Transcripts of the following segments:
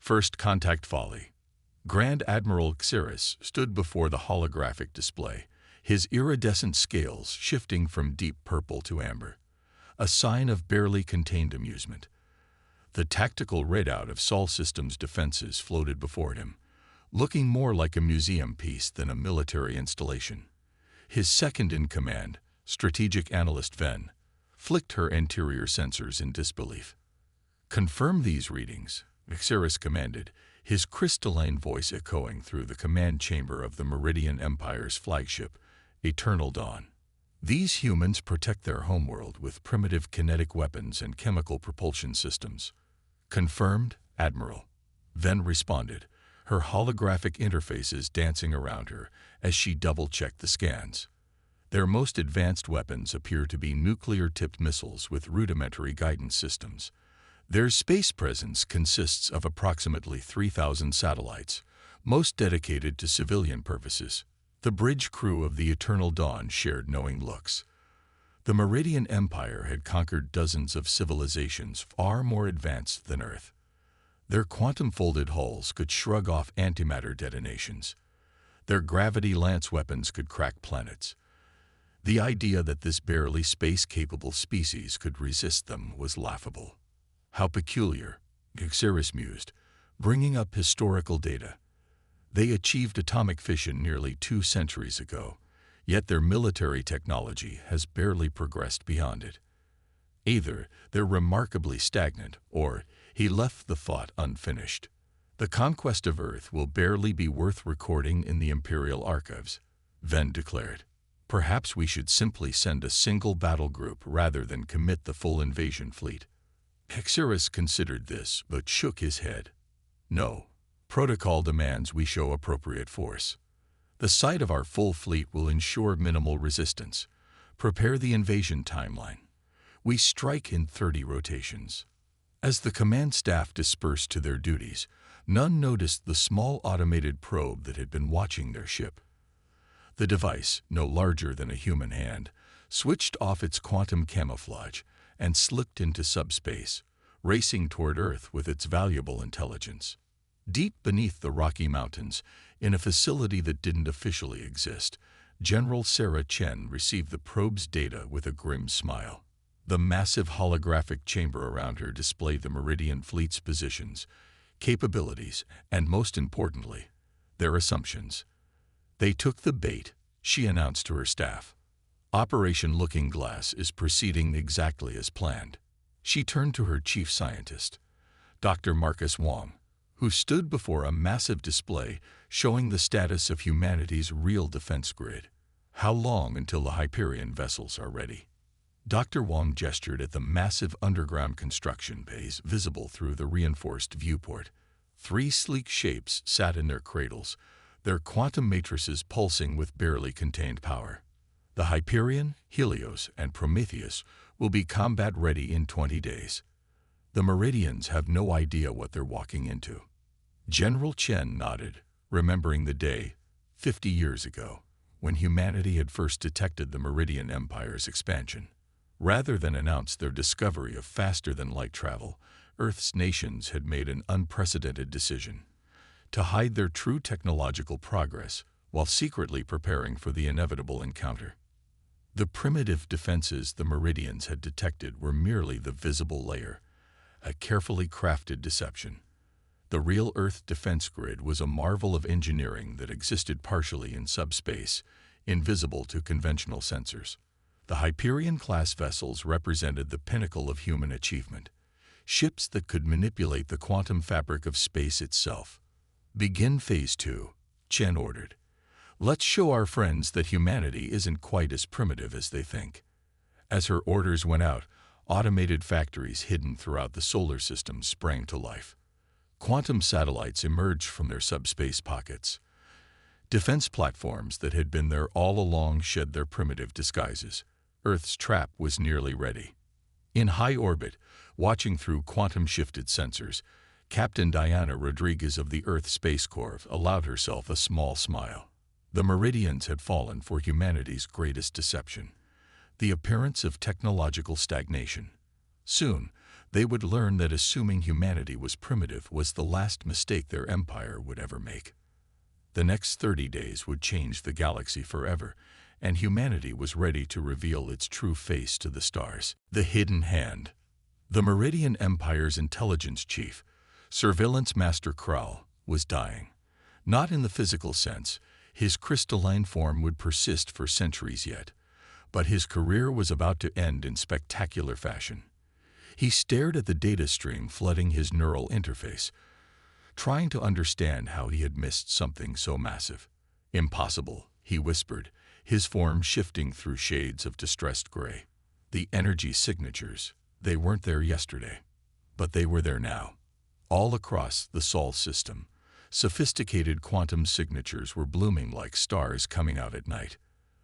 First contact folly. Grand Admiral Xeris stood before the holographic display, his iridescent scales shifting from deep purple to amber, a sign of barely contained amusement. The tactical readout of Sol Systems' defenses floated before him, looking more like a museum piece than a military installation. His second-in-command, strategic analyst Ven, flicked her anterior sensors in disbelief. "Confirm these readings," Xeris commanded, his crystalline voice echoing through the command chamber of the Meridian Empire's flagship, Eternal Dawn. "These humans protect their homeworld with primitive kinetic weapons and chemical propulsion systems." "Confirmed, Admiral," Ven responded, her holographic interfaces dancing around her as she double-checked the scans. Their most advanced weapons appear to be nuclear-tipped missiles with rudimentary guidance systems. Their space presence consists of approximately 3,000 satellites, most dedicated to civilian purposes. The bridge crew of the Eternal Dawn shared knowing looks. The Meridian Empire had conquered dozens of civilizations far more advanced than Earth. Their quantum-folded hulls could shrug off antimatter detonations. Their gravity lance weapons could crack planets. The idea that this barely space-capable species could resist them was laughable. "How peculiar," Xeris mused, bringing up historical data. "They achieved atomic fission nearly 2 centuries ago, yet their military technology has barely progressed beyond it. Either they're remarkably stagnant, or," he left the thought unfinished, "the conquest of Earth will barely be worth recording in the Imperial archives," Ven declared. "Perhaps we should simply send a single battle group rather than commit the full invasion fleet." Xeris considered this, but shook his head. "No. Protocol demands we show appropriate force. The sight of our full fleet will ensure minimal resistance. Prepare the invasion timeline. We strike in 30 rotations." As the command staff dispersed to their duties, none noticed the small automated probe that had been watching their ship. The device, no larger than a human hand, switched off its quantum camouflage and slipped into subspace, racing toward Earth with its valuable intelligence. Deep beneath the Rocky Mountains, in a facility that didn't officially exist, General Sarah Chen received the probe's data with a grim smile. The massive holographic chamber around her displayed the Meridian Fleet's positions, capabilities, and most importantly, their assumptions. "They took the bait," she announced to her staff. "Operation Looking Glass is proceeding exactly as planned." She turned to her chief scientist, Dr. Marcus Wong, who stood before a massive display showing the status of humanity's real defense grid. "How long until the Hyperion vessels are ready?" Dr. Wong gestured at the massive underground construction bays visible through the reinforced viewport. 3 sleek shapes sat in their cradles, their quantum matrices pulsing with barely contained power. "The Hyperion, Helios, and Prometheus will be combat-ready in 20 days. The Meridians have no idea what they're walking into." General Chen nodded, remembering the day, 50 years ago, when humanity had first detected the Meridian Empire's expansion. Rather than announce their discovery of faster-than-light travel, Earth's nations had made an unprecedented decision: to hide their true technological progress while secretly preparing for the inevitable encounter. The primitive defenses the Meridians had detected were merely the visible layer, a carefully crafted deception. The real Earth defense grid was a marvel of engineering that existed partially in subspace, invisible to conventional sensors. The Hyperion-class vessels represented the pinnacle of human achievement, ships that could manipulate the quantum fabric of space itself. "Begin Phase 2, Chen ordered. "Let's show our friends that humanity isn't quite as primitive as they think." As her orders went out, automated factories hidden throughout the solar system sprang to life. Quantum satellites emerged from their subspace pockets. Defense platforms that had been there all along shed their primitive disguises. Earth's trap was nearly ready. In high orbit, watching through quantum-shifted sensors, Captain Diana Rodriguez of the Earth Space Corps allowed herself a small smile. The Meridians had fallen for humanity's greatest deception: the appearance of technological stagnation. Soon, They would learn that assuming humanity was primitive was the last mistake their empire would ever make. The next 30 days would change the galaxy forever, and humanity was ready to reveal its true face to the stars. The Hidden Hand. The Meridian Empire's intelligence chief, Surveillance Master Krall, was dying. Not in the physical sense, his crystalline form would persist for centuries yet, but his career was about to end in spectacular fashion. He stared at the data stream flooding his neural interface, trying to understand how he had missed something so massive. "Impossible," he whispered, his form shifting through shades of distressed gray. The energy signatures, they weren't there yesterday, but they were there now. All across the Sol system, sophisticated quantum signatures were blooming like stars coming out at night.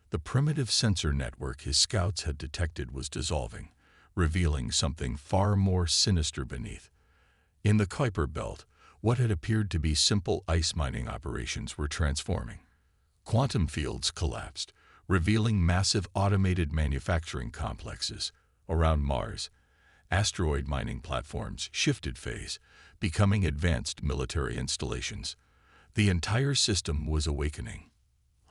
The primitive sensor network his scouts had detected was dissolving, revealing something far more sinister beneath. In the Kuiper Belt, what had appeared to be simple ice mining operations were transforming. Quantum fields collapsed, revealing massive automated manufacturing complexes. Around Mars, asteroid mining platforms shifted phase, becoming advanced military installations. The entire system was awakening.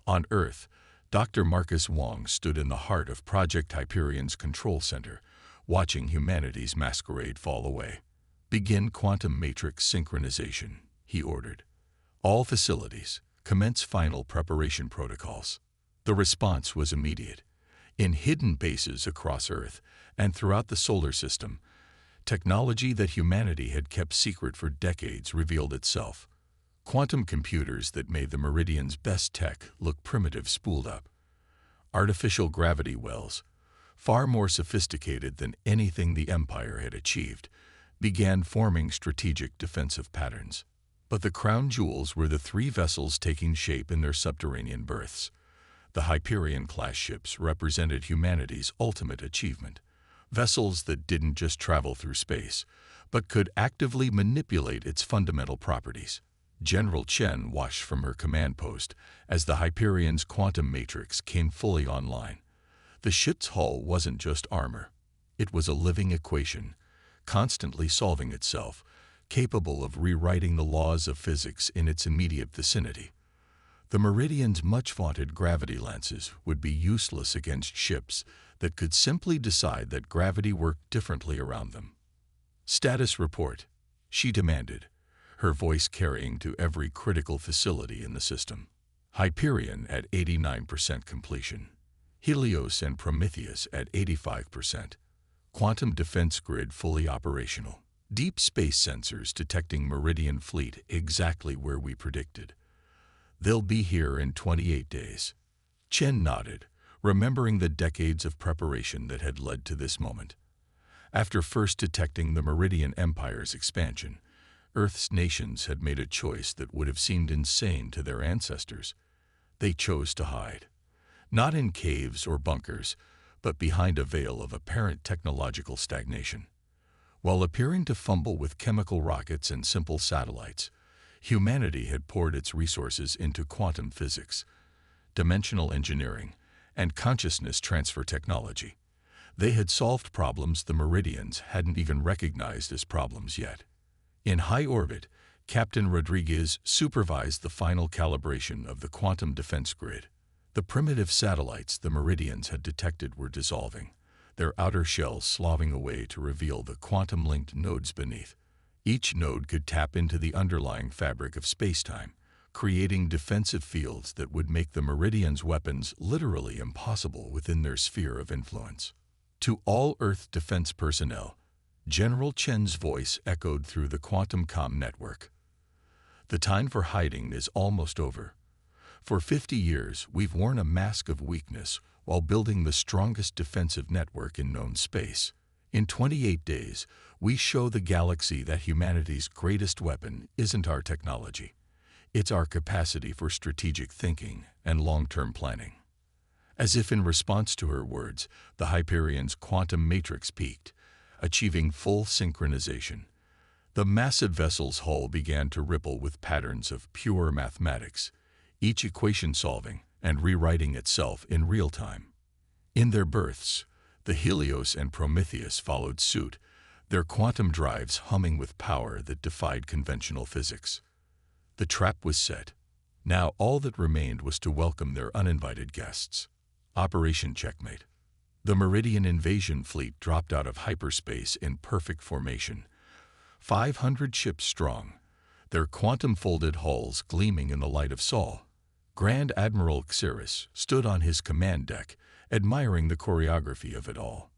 On Earth, Dr. Marcus Wong stood in the heart of Project Hyperion's control center, watching humanity's masquerade fall away. "Begin quantum matrix synchronization," he ordered. "All facilities, commence final preparation protocols." The response was immediate. In hidden bases across Earth and throughout the solar system, technology that humanity had kept secret for decades revealed itself. Quantum computers that made the Meridian's best tech look primitive spooled up. Artificial gravity wells, far more sophisticated than anything the Empire had achieved, began forming strategic defensive patterns. But the crown jewels were the three vessels taking shape in their subterranean berths. The Hyperion-class ships represented humanity's ultimate achievement. Vessels that didn't just travel through space, but could actively manipulate its fundamental properties. General Chen watched from her command post as the Hyperion's quantum matrix came fully online. The ship's hull wasn't just armor. It was a living equation, constantly solving itself, capable of rewriting the laws of physics in its immediate vicinity. The Meridian's much-vaunted gravity lances would be useless against ships that could simply decide that gravity worked differently around them. "Status report," she demanded, her voice carrying to every critical facility in the system. Hyperion at 89% completion. Helios and Prometheus at 85%. Quantum defense grid fully operational. Deep space sensors detecting Meridian fleet exactly where we predicted. They'll be here in 28 days. Chen nodded, remembering the decades of preparation that had led to this moment. After first detecting the Meridian Empire's expansion, Earth's nations had made a choice that would have seemed insane to their ancestors. They chose to hide. Not in caves or bunkers, but behind a veil of apparent technological stagnation. While appearing to fumble with chemical rockets and simple satellites, humanity had poured its resources into quantum physics, dimensional engineering, and consciousness transfer technology. They had solved problems the Meridians hadn't even recognized as problems yet. In high orbit, Captain Rodriguez supervised the final calibration of the quantum defense grid. The primitive satellites the Meridians had detected were dissolving, their outer shells sloughing away to reveal the quantum-linked nodes beneath. Each node could tap into the underlying fabric of spacetime, creating defensive fields that would make the Meridians' weapons literally impossible within their sphere of influence. To all Earth defense personnel, General Chen's voice echoed through the quantum comm network. "The time for hiding is almost over. For 50 years, we've worn a mask of weakness while building the strongest defensive network in known space. In 28 days, we show the galaxy that humanity's greatest weapon isn't our technology. It's our capacity for strategic thinking and long-term planning." As if in response to her words, the Hyperion's quantum matrix peaked, achieving full synchronization. The massive vessel's hull began to ripple with patterns of pure mathematics, each equation solving and rewriting itself in real time. In their berths, the Helios and Prometheus followed suit, their quantum drives humming with power that defied conventional physics. The trap was set. Now all that remained was to welcome their uninvited guests. Operation Checkmate. The Meridian invasion fleet dropped out of hyperspace in perfect formation, 500 ships strong, their quantum-folded hulls gleaming in the light of Sol. Grand Admiral Xeris stood on his command deck, admiring the choreography of it all.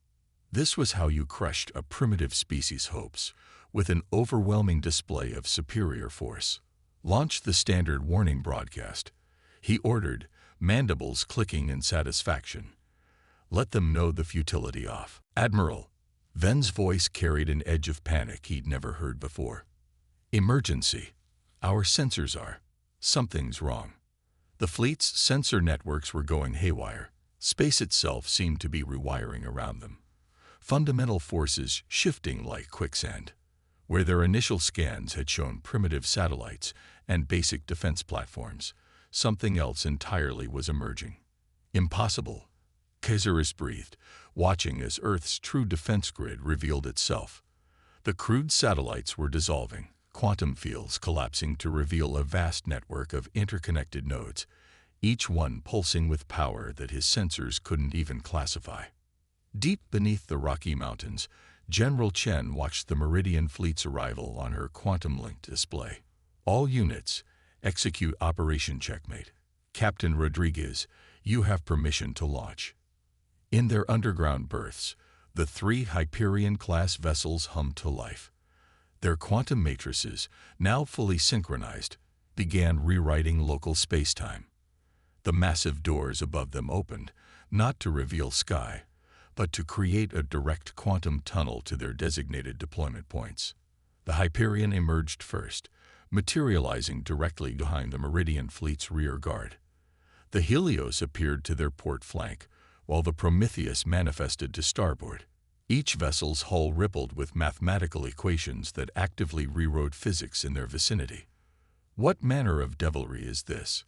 This was how you crushed a primitive species' hopes, with an overwhelming display of superior force. Launch the standard warning broadcast, he ordered, mandibles clicking in satisfaction. Let them know the futility of. Admiral, Ven's voice carried an edge of panic he'd never heard before. Emergency. Our sensors are. Something's wrong. The fleet's sensor networks were going haywire. Space itself seemed to be rewiring around them. Fundamental forces shifting like quicksand. Where their initial scans had shown primitive satellites and basic defense platforms, something else entirely was emerging. Impossible, Xeris breathed, watching as Earth's true defense grid revealed itself. The crude satellites were dissolving, quantum fields collapsing to reveal a vast network of interconnected nodes, each one pulsing with power that his sensors couldn't even classify. Deep beneath the Rocky Mountains, General Chen watched the Meridian fleet's arrival on her quantum-linked display. All units, execute Operation Checkmate. Captain Rodriguez, you have permission to launch. In their underground berths, the 3 Hyperion-class vessels hummed to life. Their quantum matrices, now fully synchronized, began rewriting local space-time. The massive doors above them opened, not to reveal sky, but to create a direct quantum tunnel to their designated deployment points. The Hyperion emerged first, materializing directly behind the Meridian fleet's rear guard. The Helios appeared to their port flank, while the Prometheus manifested to starboard. Each vessel's hull rippled with mathematical equations that actively rewrote physics in their vicinity. What manner of devilry is this?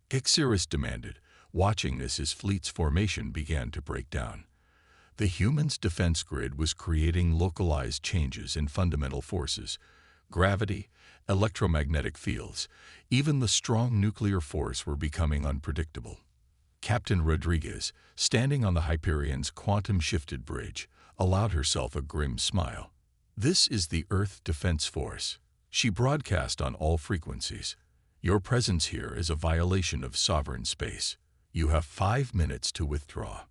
Xeris demanded, watching as his fleet's formation began to break down. The human's defense grid was creating localized changes in fundamental forces, gravity, electromagnetic fields, even the strong nuclear force were becoming unpredictable. Captain Rodriguez, standing on the Hyperion's quantum-shifted bridge, allowed herself a grim smile. This is the Earth Defense Force. She broadcast on all frequencies. Your presence here is a violation of sovereign space. You have 5 minutes to withdraw.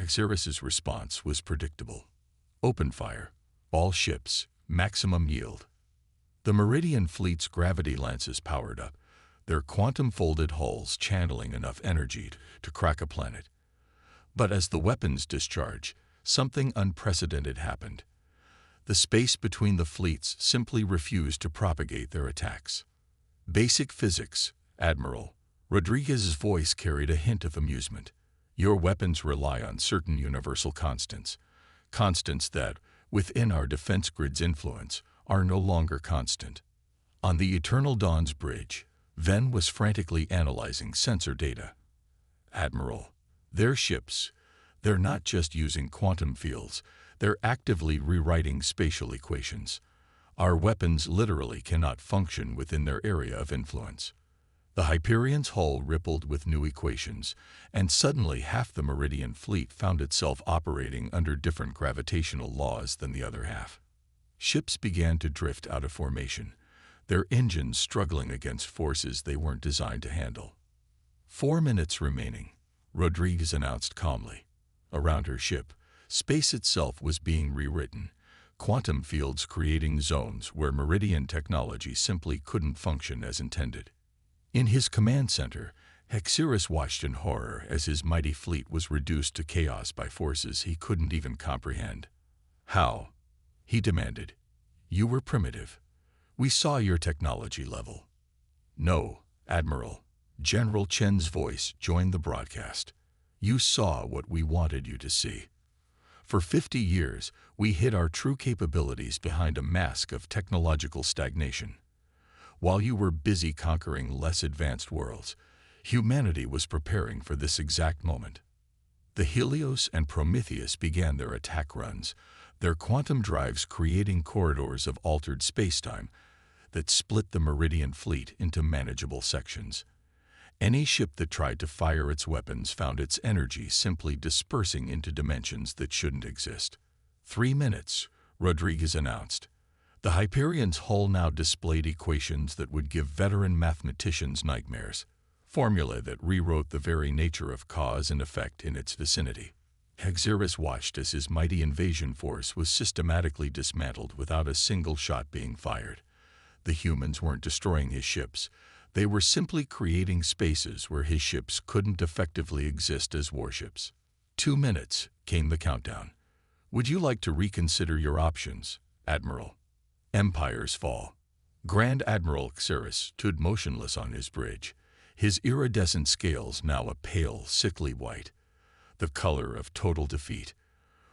Xeris's response was predictable. Open fire. All ships. Maximum yield. The Meridian fleet's gravity lances powered up, their quantum-folded hulls channeling enough energy to crack a planet. But as the weapons discharged, something unprecedented happened. The space between the fleets simply refused to propagate their attacks. Basic physics, Admiral. Rodriguez's voice carried a hint of amusement. Your weapons rely on certain universal constants. Constants that, within our defense grid's influence, are no longer constant. On the Eternal Dawn's bridge, Ven was frantically analyzing sensor data. Admiral, their ships, they're not just using quantum fields, they're actively rewriting spatial equations. Our weapons literally cannot function within their area of influence. The Hyperion's hull rippled with new equations, and suddenly half the Meridian fleet found itself operating under different gravitational laws than the other half. Ships began to drift out of formation, their engines struggling against forces they weren't designed to handle. 4 minutes remaining, Rodriguez announced calmly. Around her ship, space itself was being rewritten, quantum fields creating zones where Meridian technology simply couldn't function as intended. In his command center, Xeris watched in horror as his mighty fleet was reduced to chaos by forces he couldn't even comprehend. How? He demanded. You were primitive. We saw your technology level. No, Admiral. General Chen's voice joined the broadcast. You saw what we wanted you to see. For 50 years, we hid our true capabilities behind a mask of technological stagnation. While you were busy conquering less advanced worlds, humanity was preparing for this exact moment. The Helios and Prometheus began their attack runs, their quantum drives creating corridors of altered spacetime that split the Meridian fleet into manageable sections. Any ship that tried to fire its weapons found its energy simply dispersing into dimensions that shouldn't exist. 3 minutes, Rodriguez announced. The Hyperion's hull now displayed equations that would give veteran mathematicians nightmares, formulae that rewrote the very nature of cause and effect in its vicinity. Xeris watched as his mighty invasion force was systematically dismantled without a single shot being fired. The humans weren't destroying his ships. They were simply creating spaces where his ships couldn't effectively exist as warships. 2 minutes, came the countdown. Would you like to reconsider your options, Admiral? Empire's fall. Grand Admiral Xeris stood motionless on his bridge, his iridescent scales now a pale, sickly white, the color of total defeat.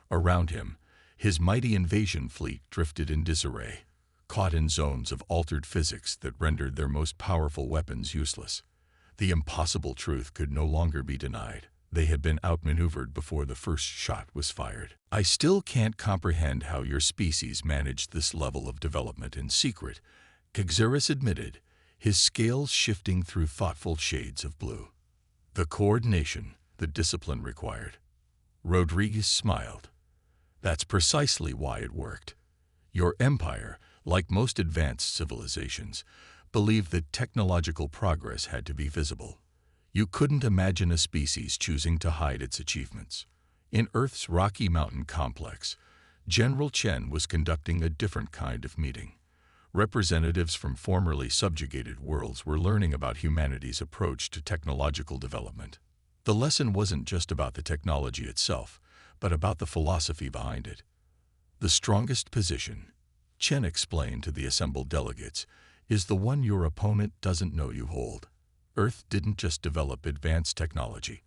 Around him, his mighty invasion fleet drifted in disarray, caught in zones of altered physics that rendered their most powerful weapons useless. The impossible truth could no longer be denied. They had been outmaneuvered before the first shot was fired. I still can't comprehend how your species managed this level of development in secret, Xeris admitted, his scales shifting through thoughtful shades of blue. The coordination, the discipline required. Rodriguez smiled. That's precisely why it worked. Your empire, like most advanced civilizations, believed that technological progress had to be visible. You couldn't imagine a species choosing to hide its achievements. In Earth's Rocky Mountain complex, General Chen was conducting a different kind of meeting. Representatives from formerly subjugated worlds were learning about humanity's approach to technological development. The lesson wasn't just about the technology itself, but about the philosophy behind it. The strongest position, Chen explained to the assembled delegates, is the one your opponent doesn't know you hold. Earth didn't just develop advanced technology.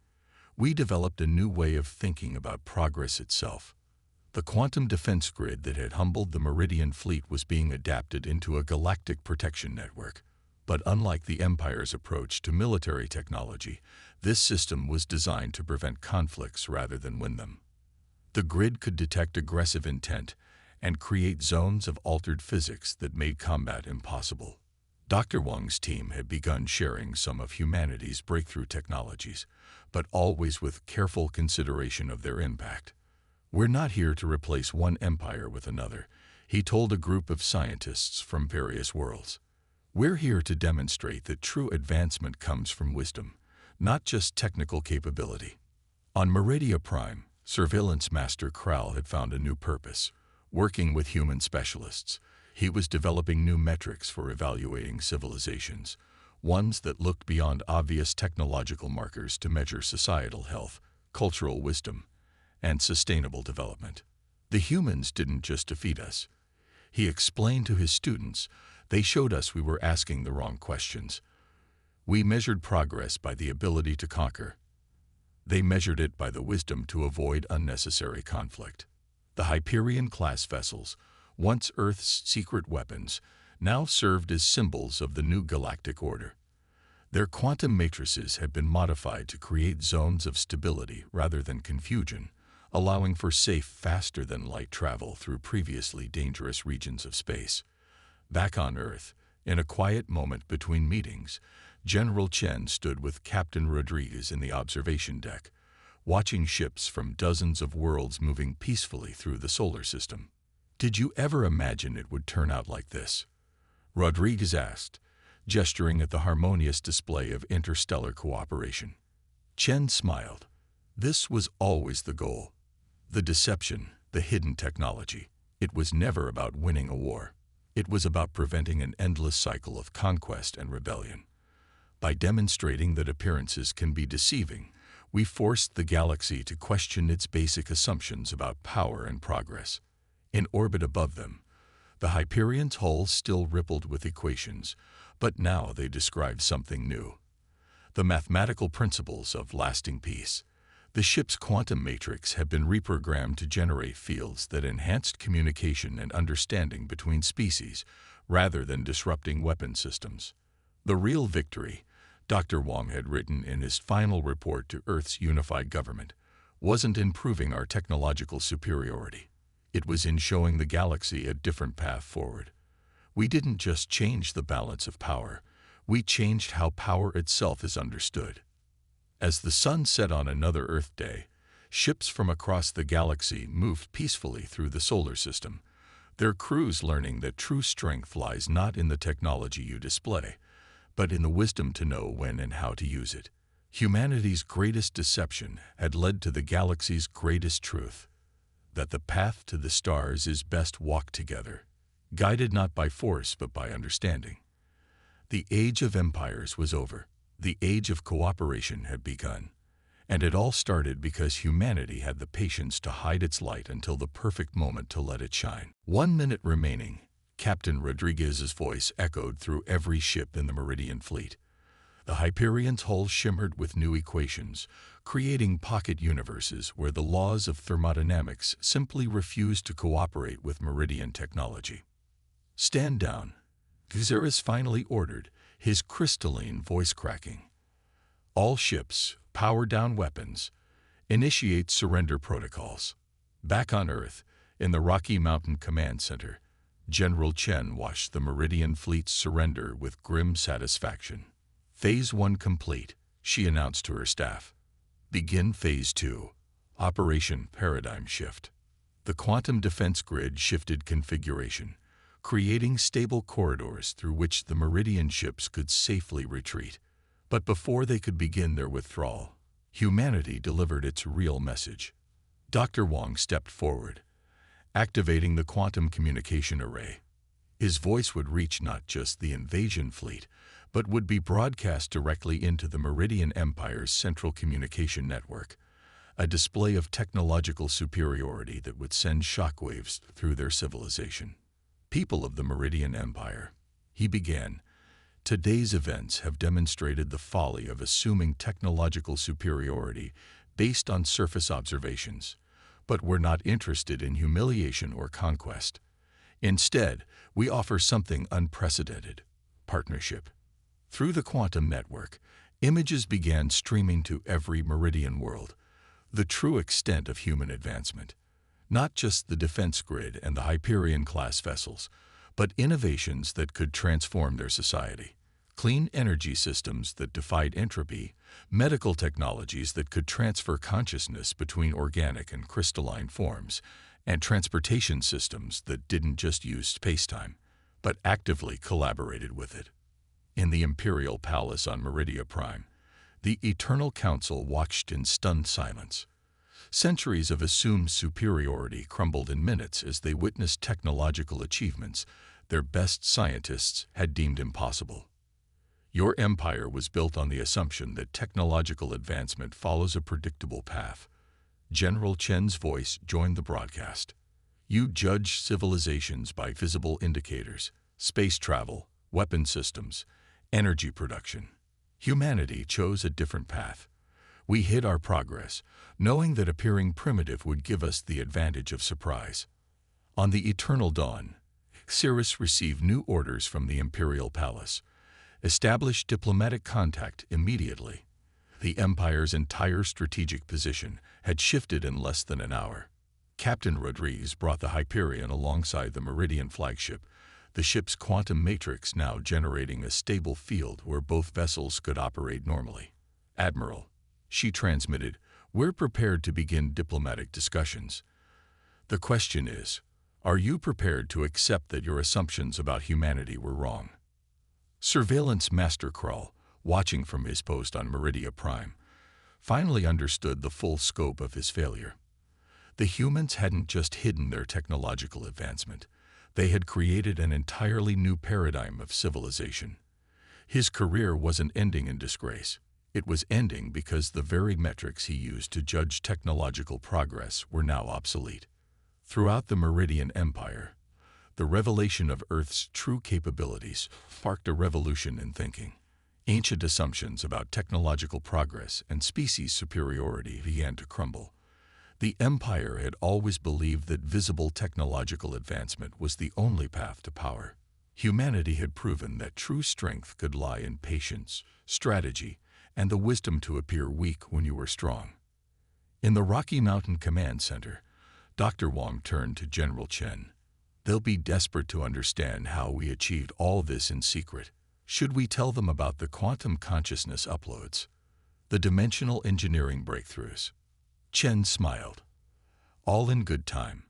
We developed a new way of thinking about progress itself. The quantum defense grid that had humbled the Meridian fleet was being adapted into a galactic protection network. But unlike the Empire's approach to military technology, this system was designed to prevent conflicts rather than win them. The grid could detect aggressive intent and create zones of altered physics that made combat impossible. Dr. Wang's team had begun sharing some of humanity's breakthrough technologies, but always with careful consideration of their impact. We're not here to replace one empire with another, he told a group of scientists from various worlds. We're here to demonstrate that true advancement comes from wisdom, not just technical capability. On Meridia Prime, Surveillance Master Kral had found a new purpose. Working with human specialists, he was developing new metrics for evaluating civilizations, ones that looked beyond obvious technological markers to measure societal health, cultural wisdom, and sustainable development. The humans didn't just defeat us. He explained to his students, they showed us we were asking the wrong questions. We measured progress by the ability to conquer. They measured it by the wisdom to avoid unnecessary conflict. The Hyperion-class vessels, once Earth's secret weapons, now served as symbols of the new galactic order. Their quantum matrices had been modified to create zones of stability rather than confusion, allowing for safe, faster-than-light travel through previously dangerous regions of space. Back on Earth, in a quiet moment between meetings, General Chen stood with Captain Rodriguez in the observation deck, watching ships from dozens of worlds moving peacefully through the solar system. Did you ever imagine it would turn out like this? Rodriguez asked, gesturing at the harmonious display of interstellar cooperation. Chen smiled. This was always the goal. The deception, the hidden technology. It was never about winning a war. It was about preventing an endless cycle of conquest and rebellion. By demonstrating that appearances can be deceiving, we forced the galaxy to question its basic assumptions about power and progress. In orbit above them, the Hyperion's hull still rippled with equations, but now they described something new. The mathematical principles of lasting peace. The ship's quantum matrix had been reprogrammed to generate fields that enhanced communication and understanding between species, rather than disrupting weapon systems. The real victory, Dr. Wang had written in his final report to Earth's unified government, wasn't in proving our technological superiority. It was in showing the galaxy a different path forward. We didn't just change the balance of power, we changed how power itself is understood. As the sun set on another Earth day, ships from across the galaxy moved peacefully through the solar system, their crews learning that true strength lies not in the technology you display, but in the wisdom to know when and how to use it. Humanity's greatest deception had led to the galaxy's greatest truth, that the path to the stars is best walked together, guided not by force but by understanding. The age of empires was over. The age of cooperation had begun. And it all started because humanity had the patience to hide its light until the perfect moment to let it shine. 1 minute remaining, Captain Rodriguez's voice echoed through every ship in the Meridian fleet. The Hyperion's hull shimmered with new equations, creating pocket universes where the laws of thermodynamics simply refused to cooperate with Meridian technology. "Stand down," Xeris finally ordered, his crystalline voice cracking. "All ships, power down weapons. Initiate surrender protocols." Back on Earth, in the Rocky Mountain Command Center, General Chen watched the Meridian fleet's surrender with grim satisfaction. "Phase 1 complete," she announced to her staff. "Begin Phase 2, Operation Paradigm Shift." The quantum defense grid shifted configuration, creating stable corridors through which the Meridian ships could safely retreat. But before they could begin their withdrawal, humanity delivered its real message. Dr. Wong stepped forward, activating the quantum communication array. His voice would reach not just the invasion fleet, but would be broadcast directly into the Meridian Empire's central communication network, a display of technological superiority that would send shockwaves through their civilization. "People of the Meridian Empire," he began, "today's events have demonstrated the folly of assuming technological superiority based on surface observations, but we're not interested in humiliation or conquest. Instead, we offer something unprecedented: partnership." Through the quantum network, images began streaming to every Meridian world, the true extent of human advancement. Not just the defense grid and the Hyperion-class vessels, but innovations that could transform their society. Clean energy systems that defied entropy, medical technologies that could transfer consciousness between organic and crystalline forms, and transportation systems that didn't just use spacetime, but actively collaborated with it. In the Imperial Palace on Meridia Prime, the Eternal Council watched in stunned silence. Centuries of assumed superiority crumbled in minutes as they witnessed technological achievements their best scientists had deemed impossible. "Your empire was built on the assumption that technological advancement follows a predictable path." General Chen's voice joined the broadcast. "You judge civilizations by visible indicators: space travel, weapon systems, energy production. Humanity chose a different path. We hid our progress, knowing that appearing primitive would give us the advantage of surprise." On the eternal dawn, Xeris received new orders from the Imperial Palace. Establish diplomatic contact immediately. The Empire's entire strategic position had shifted in less than an hour. Captain Rodriguez brought the Hyperion alongside the Meridian flagship, the ship's quantum matrix now generating a stable field where both vessels could operate normally. "Admiral," she transmitted, "we're prepared to begin diplomatic discussions. The question is, are you prepared to accept that your assumptions about humanity were wrong?" Surveillance Master Krull, watching from his post on Meridia Prime, finally understood the full scope of his failure. The humans hadn't just hidden their technological advancement. They had created an entirely new paradigm of civilization. His career wasn't ending in disgrace. It was ending because the very metrics he used to judge technological progress were now obsolete. Throughout the Meridian Empire, the revelation of Earth's true capabilities sparked a revolution in thinking. Ancient assumptions about technological progress and species superiority began to crumble. The Empire had always believed that visible technological advancement was the only path to power. Humanity had proven that true strength could lie in patience, strategy, and the wisdom to appear weak when you were strong. In the Rocky Mountain Command Center, Dr. Wong turned to General Chen. They'll be desperate to understand how we achieved all this in secret. Should we tell them about the quantum consciousness uploads, the dimensional engineering breakthroughs? Chen smiled. All in good time.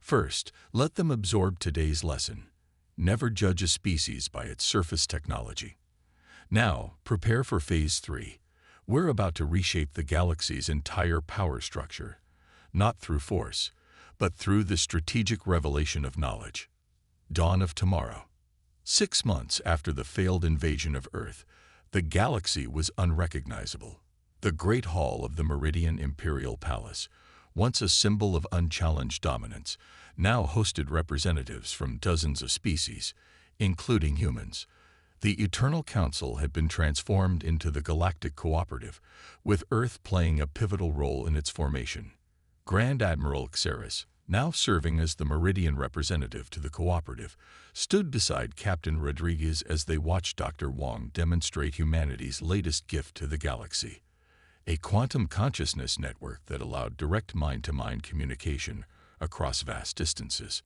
First, let them absorb today's lesson. Never judge a species by its surface technology. Now, prepare for Phase 3. We're about to reshape the galaxy's entire power structure, not through force, but through the strategic revelation of knowledge. Dawn of tomorrow. 6 months after the failed invasion of Earth, the galaxy was unrecognizable. The Great Hall of the Meridian Imperial Palace, once a symbol of unchallenged dominance, now hosted representatives from dozens of species, including humans. The Eternal Council had been transformed into the Galactic Cooperative, with Earth playing a pivotal role in its formation. Grand Admiral Xeris, now serving as the Meridian representative to the cooperative, stood beside Captain Rodriguez as they watched Dr. Wong demonstrate humanity's latest gift to the galaxy, a quantum consciousness network that allowed direct mind-to-mind communication across vast distances.